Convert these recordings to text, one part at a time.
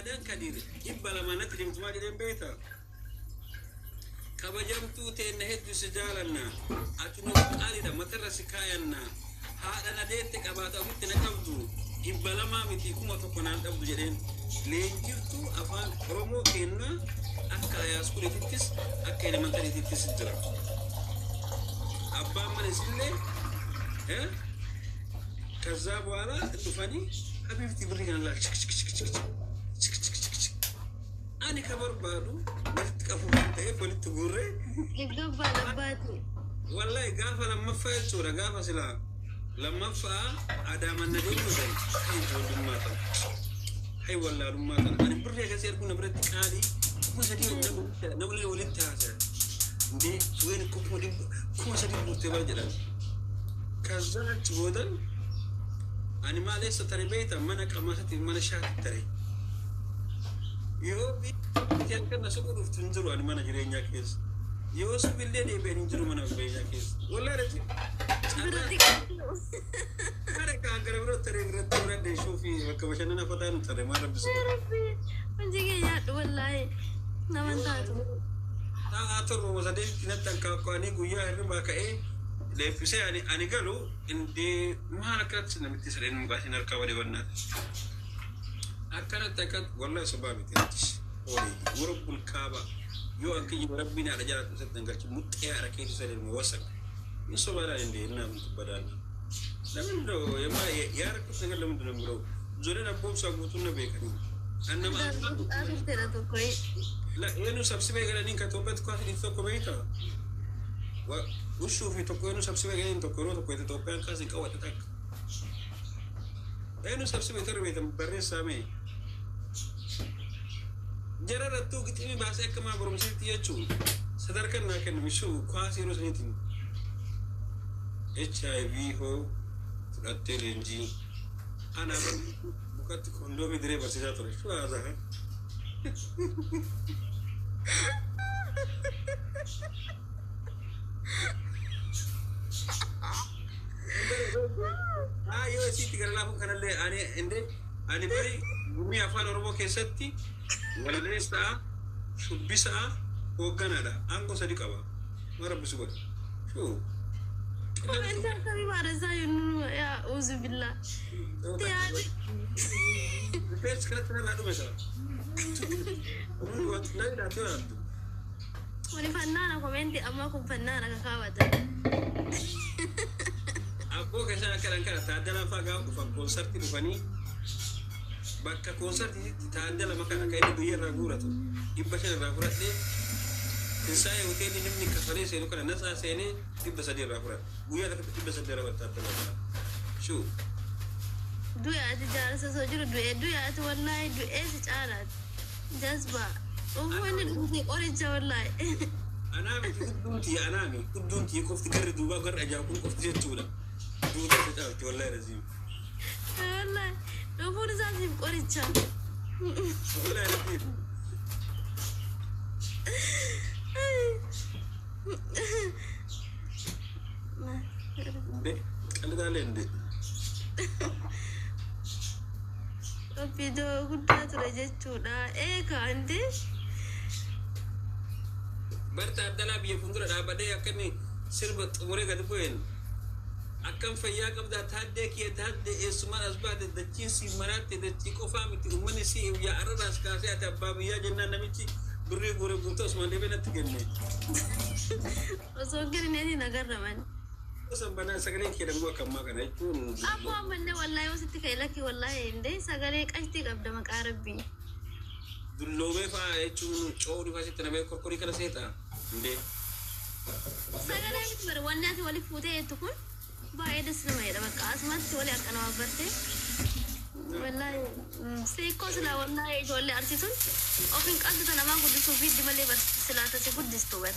adan kadir ibala manat limtuma dilen beta kabajamtu te nahdu sijalanna atinu qalida matarra sikayanna hada nadete kabata mutna kabdu ibala ma miti kuma to konan dabdu jeden lenjirtu afan promo kenna akka ya skuletitis akka ile mentalitis jira abba man sille كذا بوالا تفاني حبيبتي بريك أنا لا أنا كبر بادو نفت كفو تيه فلت تقولي يقف على باتو والله قافة لما فايت صورة قافة سلا لما فا عدم النجوم نزل هاي جود دماتا هاي والله دماتا أنا بريك أسير كنا بريك عادي كم سديم نقول ولد تاسع دي وين كم سديم مرتبط جدا كذا تقولن أنا ما ليس تربيته منك أما ستي من شاك تري يو بي كان كنا سكون في تنزلوا أنا ما نجري نياكيس يو سبيل لي بين نجروا من أبغى نياكيس ولا رجع أنا كان قريب تري قريب ده شوفي وكمشان أنا فتان تري ما رب بسوا ربي من جيجي يا والله نمان تاتو أتر ومزادي كنت كأني قويا هربا كأي لفسي أنا قالوا إن دي ما نكرت سنمتي سرين مقاسين أركب ودي ونات أكنت تكت والله سبابي تنتش ولي ورب الكعبة يو أنكي ربنا على جالة سدنا قالش متى أركيد سرين موسك يسوى على إندي إننا متبادلنا لمن دو يما يارك تنقل لمن دو نمرو زورنا بوم ساقوتنا بيكني أنا ما أخذ ترى تقوي لا ينو سبسبي قالني كتوبت كواتي نتوقع بيتا وشوفي تقولون سبسبي قاعدين تقولون تقولون كاسي كوات تك أنا سبسبي تربي تمبرر سامي جرى رتو كتير بس إيه كمان برمسي تيجو سدركنا كن مشو كاسي روز نيتين HIV هو تلاتيلنجي أنا بكت كوندومي دري بس جاتوري شو هذا yo si tiga lafu kanalle ani bari gumi afan oromo kesatti wala lesta shubisa o ganada ango sadiqaba marabbi subad shu انت كبي بارزا يا اعوذ بالله يعني بس كانت انا بعد مثلا وقت لا لا تقعد وني فنانه كومنتي اما كون فنانه كاوات Aku kesana kadang-kadang tak ada lah faga aku fak konser ti bani bakka konser ti tak ada lah maka akai ni biar ragura tu ibasha ragura ni saya hotel ni ni kafale saya lu kana nasa saya ni ibasha dia ragura buya tak ibasha dia ragura tak ada shu duya ati jara sa sojuru duya ati wallahi duya si jara jazba وين اللي أوريج والله أنا كدونتي كفت كرر دوبا كرر أجاكم كفت جتولا دوبا تجاوب والله رزيم والله لو فور زازيم أوريج والله رزيم ده كله ده لندي video guddaa ture jechuudha eegaandi barta addana biyya fundura dhaabadee akkami sirba xumuree gadi bu'een akkam fayyaa qabdaa taaddee kiyya taaddee eessumaan as baate dachii si maraatti dachii qofaa miti uummanni si yaa arraas kaasee ati abbaa biyyaa jennaan namichi birrii guuree guutee osuma deebee natti kenne osoo girineetiin agarraman Sambana sagalee kedamuu akkammaa kana jechuun Abu amanne wallahi wasitti kaylaki wallahi inde sagalee qashti qabda maqaa rabbii dulloomee faa jechuun coodhi faa sitti nabee korkorii kana seeta inde sagalee miti bara wanni ati wali fuutee jettu kun baay'ee des nama jedha bakka asumatti wali akkana wabbarte wallahi seekoo silaa wallahi ijoollee arsituun ofiin qalbita namaa guddisuu fi iddi malee bar silaa tasi guddistu bar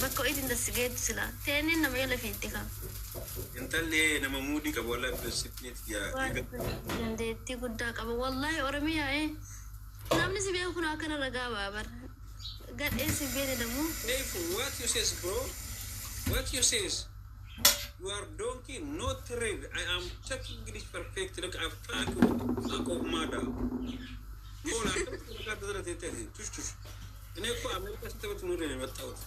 bakka oitiin dasi geettu silaa teenin nama yala fiitti kam intallee nama muudii qabu wallahi pireesipineeti yaa dandeettii guddaa qaba wallahi oromiyaa namni si beeku kun akkana ragaa baabar gadhee si beene damuu what you says bro what you says you are donkey not red I am talking English perfect look I've talked of mother hola تيتي توش توش أنا أقول أمريكا ستبت نورين متأوت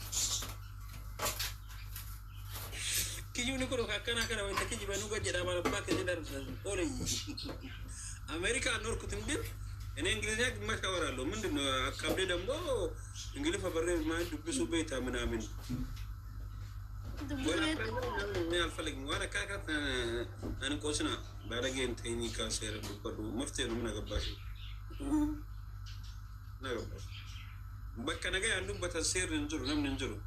كي يوني كلو كنا وين تكيجي بنوجا جدا ما نبغى كجدا أولي أمريكا نور كتنبير أنا إنجليزيا ما كورا له من دون كابدي دمو إنجليز فبرر ما دبسوا بيتا من أمين وأنا الفلك وأنا كاكات أنا كوسنا بعدين تاني كاسير بقولوا مفتي نمنا قباشي نقبل بكنا جاي عندهم بتسير ننجرو نم ننجرو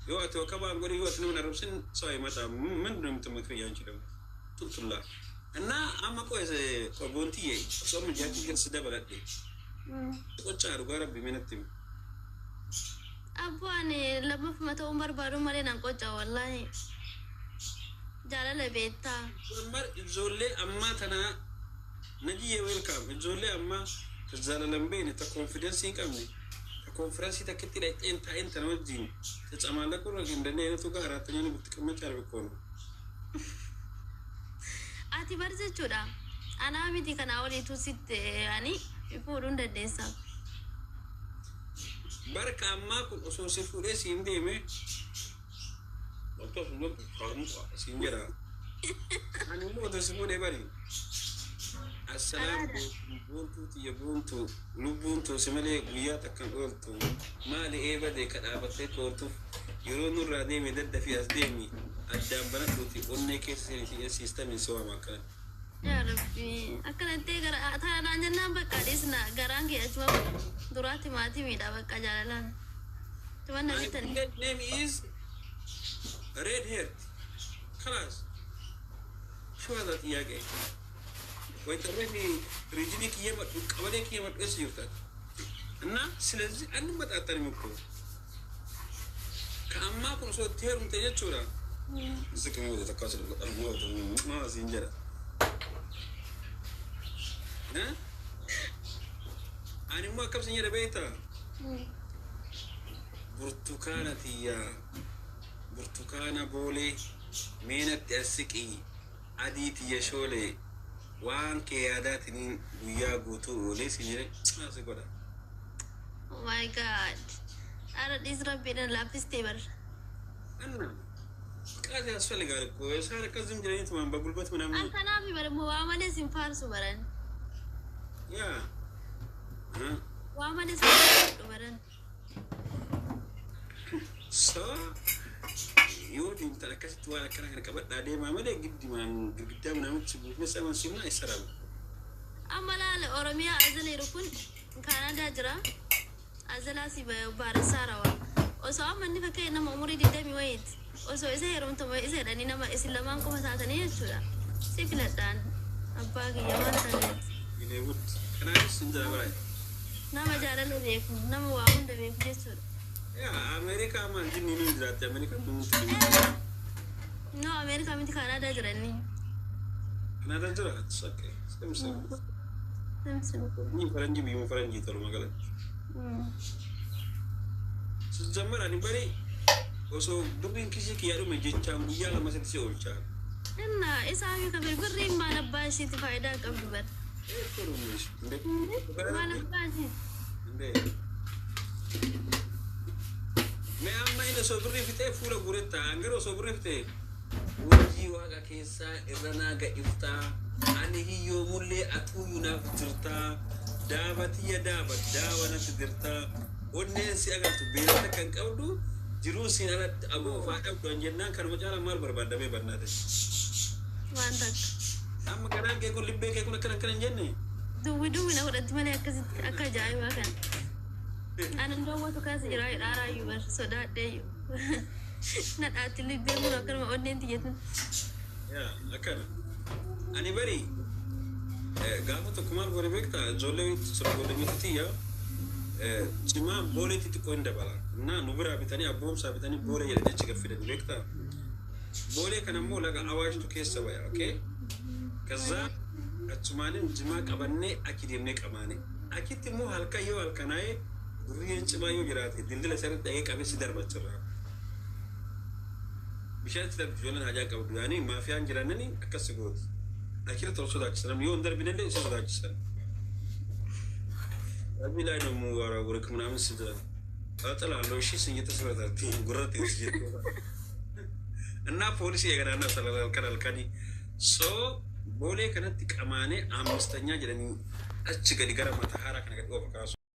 يو أتوا كمان قولي يو أتنو نربسين صاي متى من دون تمكري يانشلون تطلع أنا أما كويس كابونتي صار من جاتي كل سدا بلادي وتشارو قارب بمنتم أبواني لما في متى عمر بارو مري نانكوجا والله جالا لبيتا عمر الزولي أما تنا نجي ويلكم الزولي أما كزالا لمبين تكونفيدنسي كامني تكونفرنسي تكتير أنت نوجين تتعمل لك ولا كندني نتوقع راتني بتكمل تعرف كونه أتي برزة شورا أنا أمي كان أولي توسيت يعني يفورون الدنسا بارك أما كل أسوس فوري سيندي مي دكتور نقول خارم سينجرا أنا مو أدرس مو دباري السلام بونتو تيبونتو نبونتو سمالي قويا تكن قلتو مالي إيه بدي كأبتي كورتو يرون الرادي مدد في أصديمي أجاب بناتوتي أني كيسيري في السيستم سوا مكان يا ربي أكل أنت غرا أثار نانجنا بكاريسنا غرانجي أجوا دراتي ماتي ميدا بكاجالان تمام نبيتني name is red hair خلاص شو هذا تياجي ويترمي رجلي كيما قبلي كيما اسيرتك أنا سلزي أنا ما تأثر منكم كأما كل صوت تير متجد شورا زكما هو تكاسر الموت ما زينجرا ها أنا ما كم سنجرا بيتا برتقانة يا برتقانة بولي مينت أسكي عديت يا شولي وان كياداتني ويا غوتو ليس نيري اسي غدا Oh my god. أنا ديزرا بينا لابس تبر. أنا كذا أسفل قالك كويس هذا كذا جريني تمام بقول بس من أمي أنت نابي بر موامل سيمفار سوبرن. يا ها وامل سيمفار سوبرن. يودي أنت لكست ولا كنا كبر دادي ما ملك جدي ما قدام نامت سبوع بس أنا سيمنا يسرب أما لا الأورميا أزل يركون كندا جرا أزل أسي بارساروا وسوا من نفكر إن مأموري ديدامي ويد وسوا إذا يرون تما إذا راني نما إسلام كم ساعتني يشولا سيفلتان أباقي يوان تاني إلى ود كنا نسنجا براي نما جارا لديكم نما وامن دبيك جسور يا أمريكا ما جني نيجرات أمريكا No, America minti Canada jirani. Canada jirat, okay. Sem. Sem. Ni faranji bimu faranji tolu magala. Sejamar ani bari. Oso dubin kisi kiyaru mejecha buya la masih si olcha. Enna, isaami kabir berring mana basi ti faida kabibar. Korumis. Mana basi. Inde. Me amma ina so berri fite fura bureta, angero so berri fite. Wajji waga kesa irana ga ifta ani hiyo mulle atu yunaftirta dabati ya dabat dawana tidirta onne si aga to bela kan kawdu jiru sinala abu faada don jenna kan mujala mal barbada be bannade Mantak. amma kana ke ko libbe ke ko kan jenne Duwi na wadati male aka jaay wakan ana ndo wato kasi jira ara yubar so that day na atili be mo kan ma onne tiyetu ya akan ani bari gafato kumal gore bekta jolle so gore mitiya cima bole titi ko ndabala na nubura bitani abom sa bitani bole yele de ciga fide bekta bole kana mo laga awaji to kessa waya okay kaza atsumanin jima qabanne akidemne qamane akiti mo halka yo halkanaye duriyen cima yo jirate dindila sare dage qabe sidar bachara bishat sidar jolan haja qabdu yani mafiyan jiranani akasgoot akira tawsuda kisram yo ndar binende isada kisram أبي لا ينمو ورا ورك من أمس سدرا أطلع لو شيء سنجت سبرة تين قررت يسجد النا بوليس يا جدعنا سلا الكني so boleh karena tik amane amistanya jadi أشجع di gara matahara kan kita